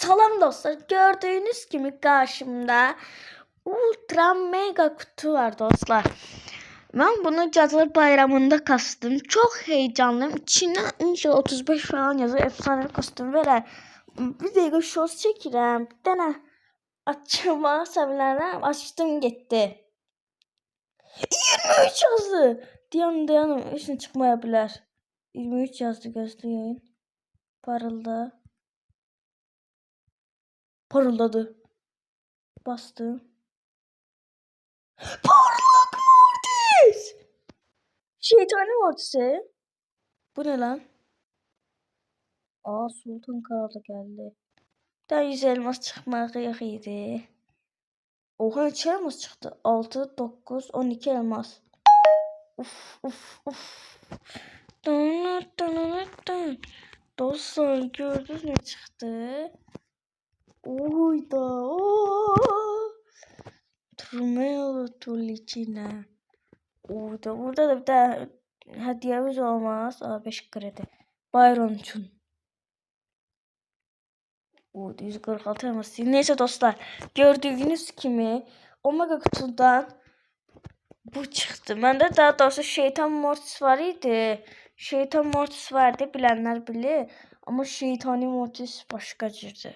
Salam dostlar, gördüğünüz gibi karşımda ultra mega kutu var dostlar. Ben bunu Cadılar Bayramında kastım. Çok heyecanlıyım. İçinden inşallah 35 falan yazıyor. Efsane bir kostüm verer. Bir dakika şos çekirəm. Bir dənə açmağa sevinirəm. Açtım gitti. 23 yazdı. Dayanın. Heç çıkmaya bilər. 23 yazdı, gözləyin. Parıldı. Parıldadı. Bastım. Parlak Mortis! Şeytani Mortis'e. Bu ne lan? Aa, Sultan Karalı geldi. Daha 100 elmas çıkmağı yok idi. Oha, 2 elmas çıktı. 6, 9, 12 elmas. Uf. Dostlar, gördünüz ne çıktı? Oyda. Turmayalı tulicine. Burada da bir tane hediyemiz olmaz. 5 kredi. Byron için. 146 elması. Neyse dostlar. Gördüğünüz gibi Omega kutudan bu çıktı. Məndə daha doğrusu Şeytan Mortis var idi. Şeytan Mortis vardı, bilenler bilir. Ama Şeytani Mortis başka cürdü.